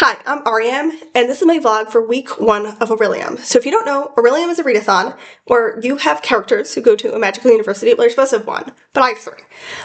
Hi, I'm Ariam, and this is my vlog for week 1 of Orilium. So if you don't know, Orilium is a readathon where you have characters who go to a magical university. Well, you're supposed to have one, but I have 3.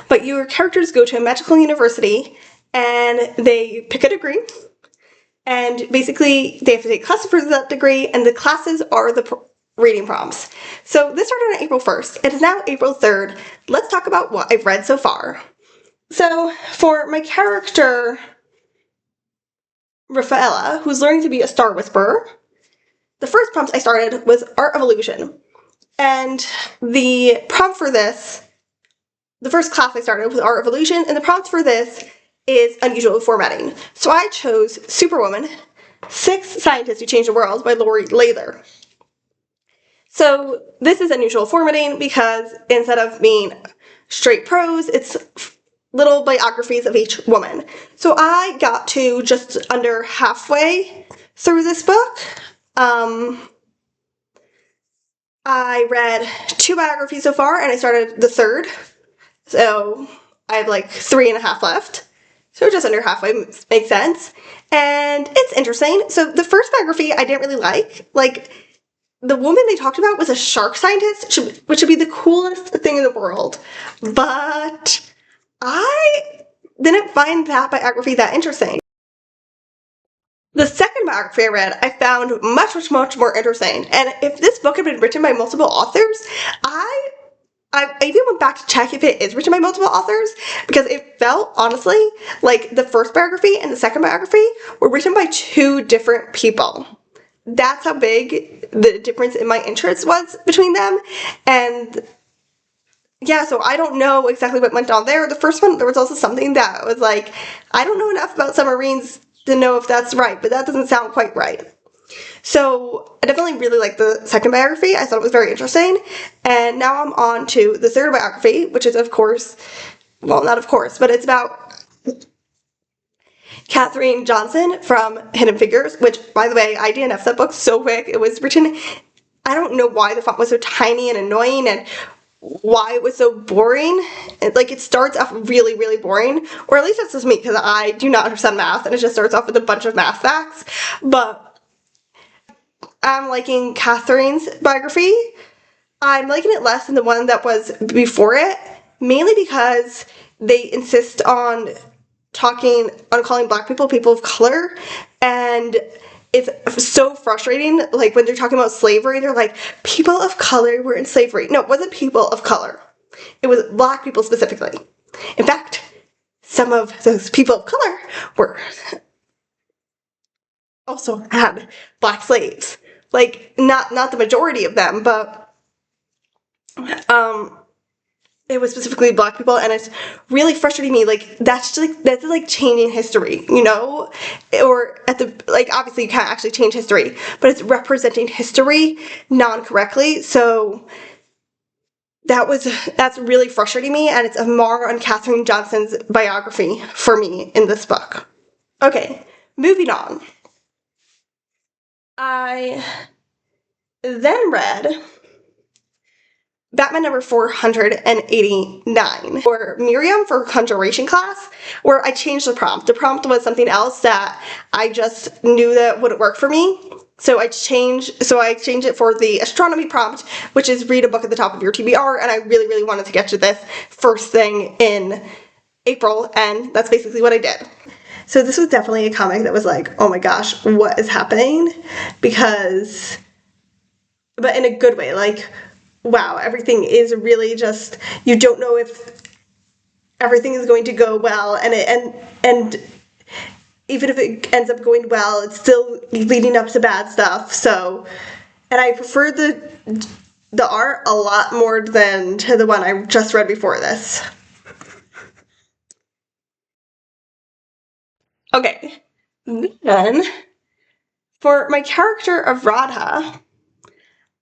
But your characters go to a magical university and they pick a degree, and basically they have to take classes for that degree, and the classes are the reading prompts. So this started on April 1st. It is now April 3rd. Let's talk about what I've read so far. So for my character Rafaela, who's learning to be a star whisperer, the first prompt I started was Art of Illusion. And the prompt for this, the first class I started was Art of Illusion, and the prompt for this is unusual formatting. So I chose Superwoman, 6 Scientists Who Changed the World by Lori Lather. So this is unusual formatting because instead of being straight prose, it's little biographies of each woman. So I got to just under halfway through this book. I read 2 biographies so far, and I started the 3rd. So I have like 3.5 left. So just under halfway makes sense. And it's interesting. So the first biography I didn't really like. Like, the woman they talked about was a shark scientist, which would be the coolest thing in the world. But I didn't find that biography that interesting. The second biography I read, I found much more interesting. And if this book had been written by multiple authors, I even went back to check if it is written by multiple authors, because it felt, honestly, like the first biography and the second biography were written by 2 different people. That's how big the difference in my interest was between them. And yeah, so I don't know exactly what went on there. The first one, there was also something that was like, I don't know enough about submarines to know if that's right, but that doesn't sound quite right. So I definitely really liked the second biography. I thought it was very interesting. And now I'm on to the 3rd biography, which is, of course, well, not of course, but it's about Katherine Johnson from Hidden Figures, which, by the way, I DNF'd that book so quick. It was written, I don't know why the font was so tiny and annoying, and why it was so boring. It starts off really boring, or at least that's just me, because I do not understand math, and it just starts off with a bunch of math facts. But I'm liking Katherine's biography. I'm liking it less than the one that was before it, mainly because they insist on calling Black people people of color, and it's so frustrating. Like, when they're talking about slavery, they're like, people of color were in slavery. No, it wasn't people of color. It was Black people specifically. In fact, some of those people of color were also had Black slaves. Like, not the majority of them, but it was specifically Black people, and it's really frustrating me. Like, that's like changing history, you know? Or obviously you can't actually change history, but it's representing history non-correctly. So that's really frustrating me, and it's a mar on Katherine Johnson's biography for me in this book. Okay, moving on. I then read Batman number 489 for Miriam for her conjuration class, where I changed the prompt. The prompt was something else that I just knew that wouldn't work for me. So I changed it for the astronomy prompt, which is read a book at the top of your TBR, and I really wanted to get to this first thing in April, and that's basically what I did. So this was definitely a comic that was like, oh my gosh, what is happening? But in a good way, like, wow, everything is really just, you don't know if everything is going to go well, and even if it ends up going well, it's still leading up to bad stuff. So, and I prefer the art a lot more than to the one I just read before this. Okay, then for my character of Radha,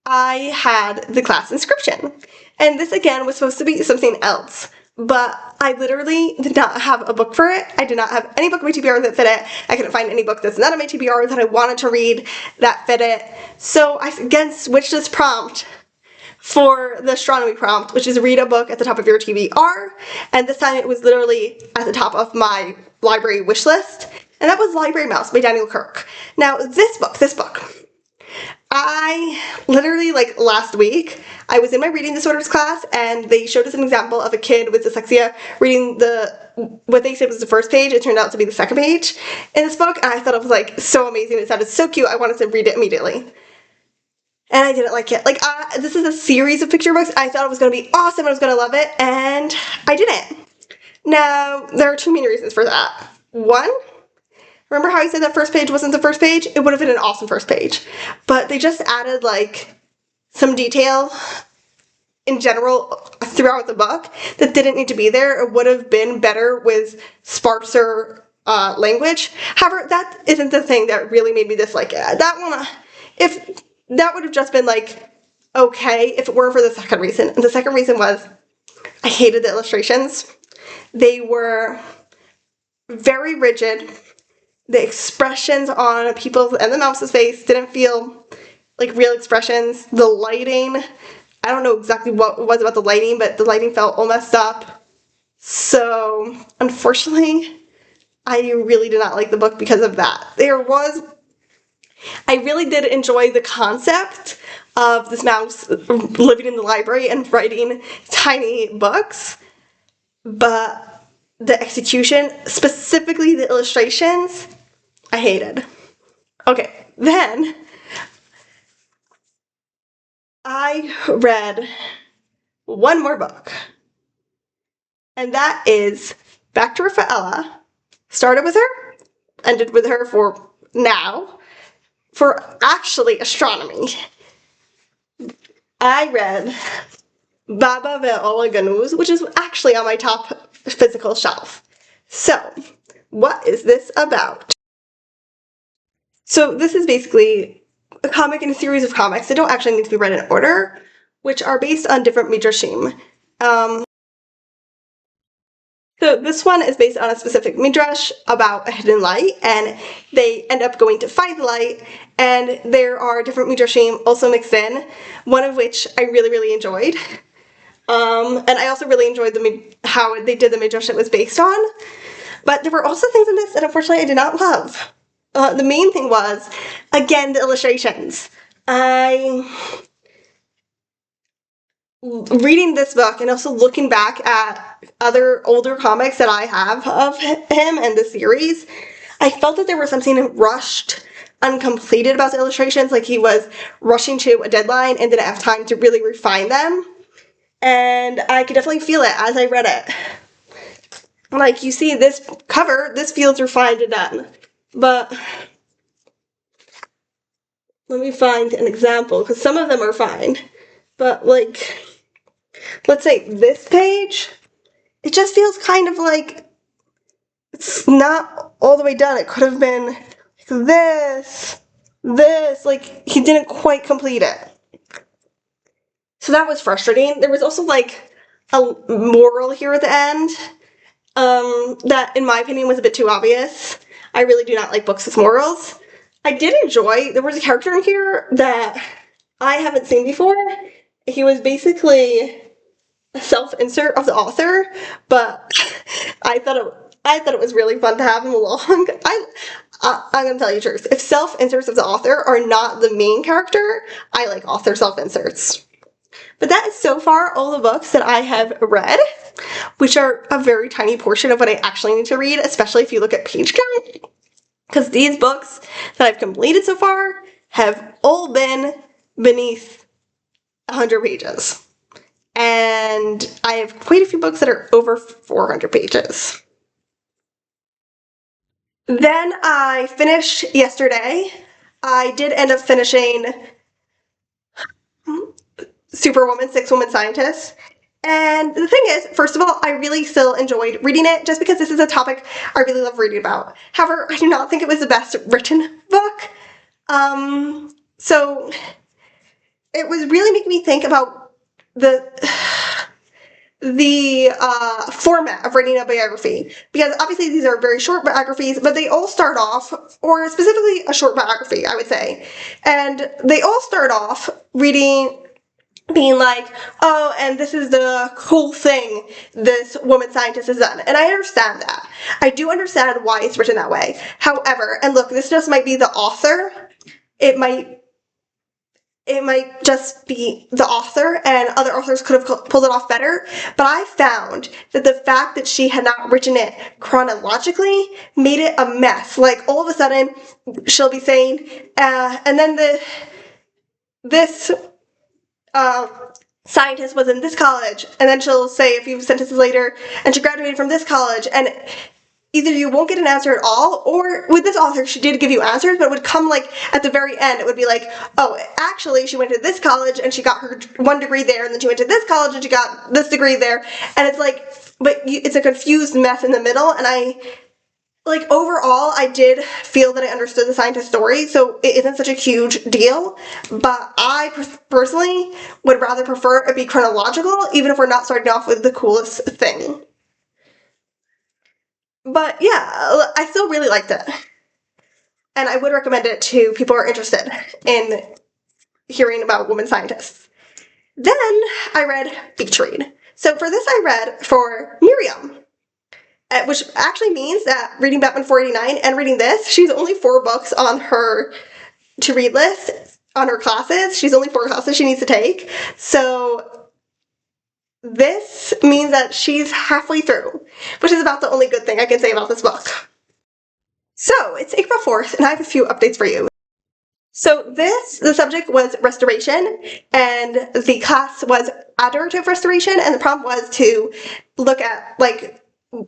I had the class inscription, and this again was supposed to be something else, but I literally did not have a book for it. I did not have any book on my TBR that fit it. I couldn't find any book that's not on my TBR that I wanted to read that fit it. So I again switched this prompt for the astronomy prompt, which is read a book at the top of your TBR, and this time it was literally at the top of my library wish list. and that was Library Mouse by Daniel Kirk. Now, this book, I literally, like, last week, I was in my reading disorders class, and they showed us an example of a kid with dyslexia reading what they said was the first page. It turned out to be the second page in this book, and I thought it was, like, so amazing. It sounded so cute. I wanted to read it immediately. And I didn't like it. Like, this is a series of picture books. I thought it was going to be awesome. I was going to love it, and I didn't. Now, there are two main reasons for that. One, remember how I said that first page wasn't the first page? It would have been an awesome first page. But they just added, like, some detail in general throughout the book that didn't need to be there. It would have been better with sparser language. However, that isn't the thing that really made me dislike it. That would have just been, like, okay if it were for the second reason. And the second reason was I hated the illustrations. They were very rigid. The expressions on people's and the mouse's face didn't feel like real expressions. The lighting, I don't know exactly what it was about the lighting, but the lighting felt all messed up. So, unfortunately, I really did not like the book because of that. I really did enjoy the concept of this mouse living in the library and writing tiny books, but the execution, specifically the illustrations, I hated. Okay, then I read one more book, and that is Back to Rafaela. Started with her, ended with her for now, for actually astronomy. I read Baba Ve'ola Ganuz, which is actually on my top physical shelf. So, what is this about? So this is basically a comic in a series of comics that don't actually need to be read in order, which are based on different midrashim. So this one is based on a specific midrash about a hidden light, and they end up going to find the light, and there are different midrashim also mixed in, one of which I really, really enjoyed. And I also really enjoyed how they did the midrash it was based on. But there were also things in this that unfortunately I did not love. The main thing was, again, the illustrations. Reading this book and also looking back at other older comics that I have of him and the series, I felt that there was something rushed, uncompleted about the illustrations, like he was rushing to a deadline and didn't have time to really refine them. And I could definitely feel it as I read it. Like, you see this cover, this feels refined and done. But let me find an example, because some of them are fine. But, like, let's say this page, it just feels kind of like it's not all the way done. It could have been this, like, he didn't quite complete it. So that was frustrating. There was also, like, a moral here at the end that, in my opinion, was a bit too obvious. I really do not like books with morals. I did enjoy, there was a character in here that I haven't seen before. He was basically a self-insert of the author, but I thought it was really fun to have him along. I'm gonna tell you the truth. If self-inserts of the author are not the main character, I like author self-inserts. But that is so far all the books that I have read, which are a very tiny portion of what I actually need to read, especially if you look at page count. Because these books that I've completed so far have all been beneath 100 pages. And I have quite a few books that are over 400 pages. Then I finished yesterday. I did end up finishing Superwoman, Six Woman Scientist. And the thing is, first of all, I really still enjoyed reading it just because this is a topic I really love reading about. However, I do not think it was the best written book. So it was really making me think about the format of writing a biography, because obviously these are very short biographies, but they all start off, or specifically a short biography, I would say, and they all start off reading being like, oh, and this is the cool thing this woman scientist has done. And I understand that. I do understand why it's written that way. However, and look, this just might be the author. It might just be the author, and other authors could have pulled it off better, but I found that the fact that she had not written it chronologically made it a mess. Like, all of a sudden, she'll be saying, and then this scientist was in this college, and then she'll say a few sentences later, and she graduated from this college, and either you won't get an answer at all, or with this author, she did give you answers, but it would come like at the very end. It would be like, oh, actually, she went to this college and she got her 1 degree there, and then she went to this college and she got this degree there. And it's like, but it's a confused mess in the middle. And overall, I did feel that I understood the scientist's story, so it isn't such a huge deal. But I personally would rather prefer it be chronological, even if we're not starting off with the coolest thing. But yeah, I still really liked it. And I would recommend it to people who are interested in hearing about women scientists. Then I read Beach Read. So for this, I read for Miriam, which actually means that reading Batman 489 and reading this, she's only 4 books on her to-read list on her classes. She's only 4 classes she needs to take. So this means that she's halfway through, which is about the only good thing I can say about this book. So, it's April 4th, and I have a few updates for you. So the subject was restoration, and the class was adorative restoration, and the prompt was to look at,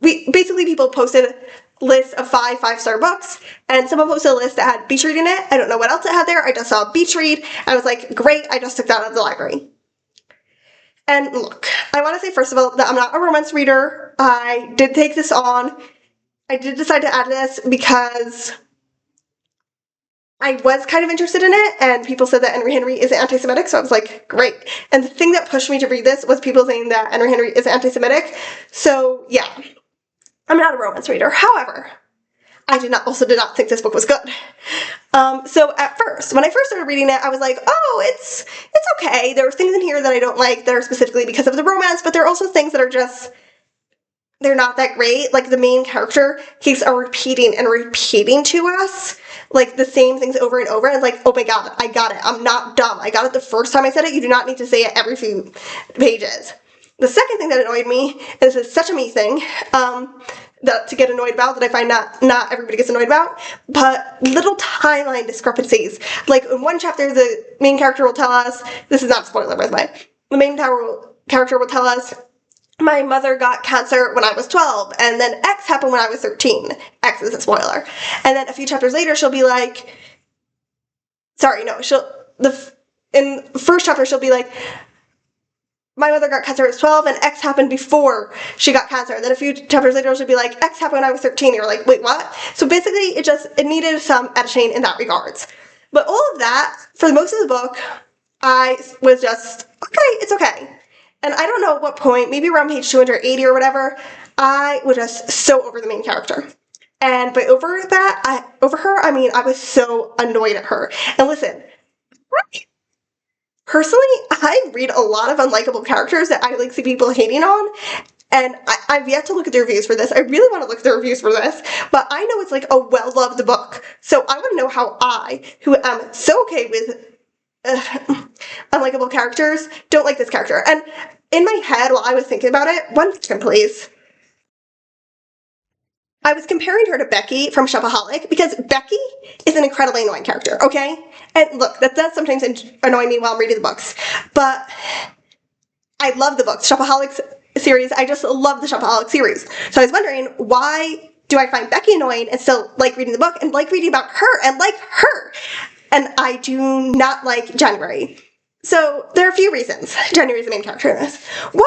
basically people posted lists of 5 5-star books, and someone posted a list that had Beach Read in it. I don't know what else it had there. I just saw Beach Read. I was like, great, I just took that out of the library. And look, I want to say first of all that I'm not a romance reader. I did take this on. I did decide to add this because I was kind of interested in it, and people said that Henry is anti-Semitic, so I was like, great. And the thing that pushed me to read this was people saying that Henry is anti-Semitic. So yeah, I'm not a romance reader. However, I did not think this book was good. So at first, when I first started reading it, I was like, oh, it's okay. There are things in here that I don't like that are specifically because of the romance, but there are also things that are just, they're not that great. Like, the main character keeps on repeating and repeating to us, like, the same things over and over. And it's like, oh my god, I got it. I'm not dumb. I got it the first time I said it. You do not need to say it every few pages. The second thing that annoyed me, and this is such a me thing, to get annoyed about, that I find not everybody gets annoyed about, but little timeline discrepancies. Like, in one chapter, the main character will tell us, this is not a spoiler, by the way, the main character will tell us, my mother got cancer when I was 12, and then X happened when I was 13. X is a spoiler. And then a few chapters later, she'll be like, in the first chapter, she'll be like, my mother got cancer when I was 12, and X happened before she got cancer. And then a few chapters later, she'll be like, X happened when I was 13. You're like, wait, what? So basically, it needed some editing in that regards. But all of that, for most of the book, I was just, okay, it's okay. And I don't know at what point, maybe around page 280 or whatever, I was just so over the main character. And by over her, I mean, I was so annoyed at her. And listen, personally, I read a lot of unlikable characters that I see people hating on, and I've yet to look at the reviews for this. I really want to look at the reviews for this, but I know it's like a well-loved book, so I want to know how I, who am so okay with unlikable characters, don't like this character. And in my head, while I was thinking about it, one second, please. I was comparing her to Becky from Shopaholic, because Becky is an incredibly annoying character, okay? And look, that does sometimes annoy me while I'm reading the books, but I love the books. Shopaholic series, I just love the Shopaholic series. So I was wondering, why do I find Becky annoying and still like reading the book and like reading about her and like her? And I do not like January. So there are a few reasons January is the main character in this. One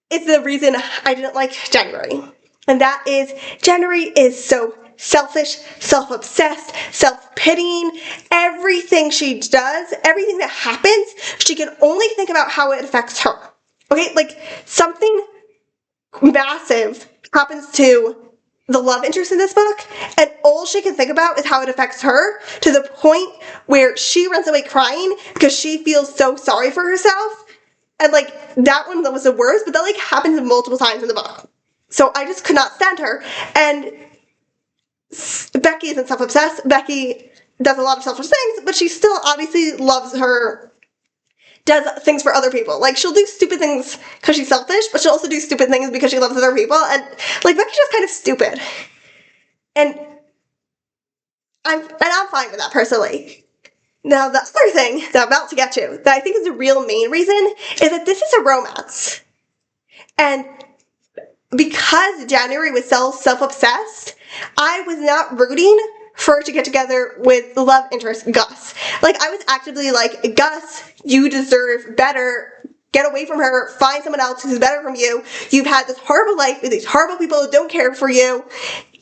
is the reason I didn't like January. And that is, January is so selfish, self-obsessed, self-pitying. Everything she does, everything that happens, she can only think about how it affects her. Okay, like, something massive happens to the love interest in this book, and all she can think about is how it affects her, to the point where she runs away crying because she feels so sorry for herself. And like, that one was the worst, but that like happens multiple times in the book. So I just could not stand her. And Becky isn't self-obsessed. Becky does a lot of selfish things, but she still obviously loves her, does things for other people. Like, she'll do stupid things because she's selfish, but she'll also do stupid things because she loves other people. And like, Becky's just kind of stupid. And I'm fine with that personally. Now, the other thing that I'm about to get to, that I think is the real main reason, is that this is a romance. And because January was so self-obsessed, I was not rooting for her to get together with the love interest, Gus. Like, I was actively like, Gus, you deserve better. Get away from her. Find someone else who's better from you. You've had this horrible life with these horrible people who don't care for you.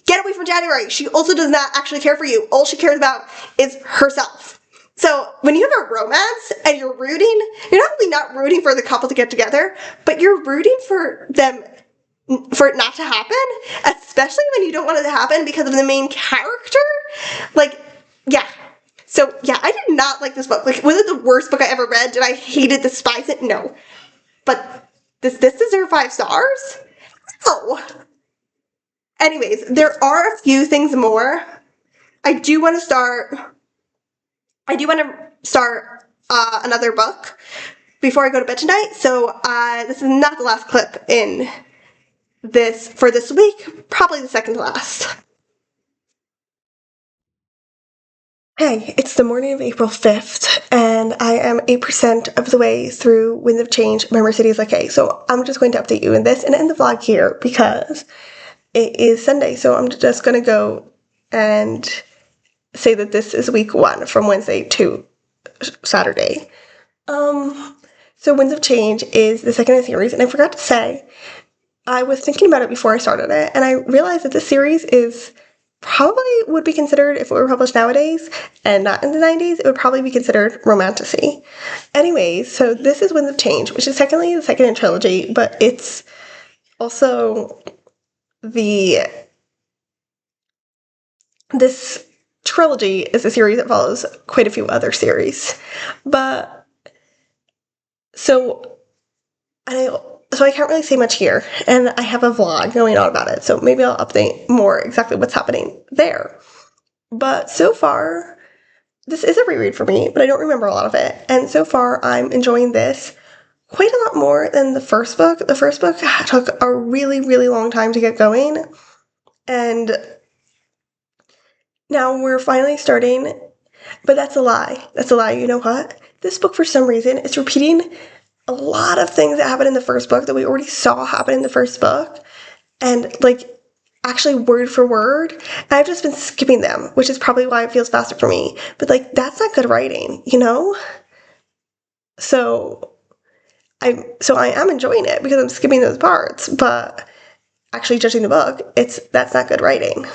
Get away from January. She also does not actually care for you. All she cares about is herself. So when you have a romance and you're not only not rooting for the couple to get together, but you're rooting for them, for it not to happen, especially when you don't want it to happen because of the main character. Like, yeah. So yeah, I did not like this book. Like, was it the worst book I ever read? Did I hate it, despise it? No. But does this deserve 5 stars? No. Anyways, there are a few things more. I do want to start another book before I go to bed tonight. So this is not the last clip in this for this week, probably the second to last. Hey, it's the morning of April 5th, and I am 8% of the way through Winds of Change by Mercedes Lackey. So I'm just going to update you in this and end the vlog here because it is Sunday. So I'm just going to go and say that this is week 1 from Wednesday to Saturday. So Winds of Change is the second in the series, and I forgot to say, I was thinking about it before I started it, and I realized that this series is probably would be considered, if it were published nowadays and not in the 90s, it would probably be considered romantasy. Anyways, so this is Winds of Change, which is technically the second in trilogy, but it's also this trilogy is a series that follows quite a few other series. But so I can't really say much here, and I have a vlog going on about it, so maybe I'll update more exactly what's happening there. But so far, this is a reread for me, but I don't remember a lot of it, and so far I'm enjoying this quite a lot more than the first book. The first book took a really, really long time to get going, and now we're finally starting, but that's a lie. That's a lie. You know what? This book, for some reason, is repeating a lot of things that happened in the first book that we already saw happen in the first book, and like actually word for word. And I've just been skipping them, which is probably why it feels faster for me. But like, that's not good writing, you know? So I am enjoying it because I'm skipping those parts, but actually judging the book, that's not good writing.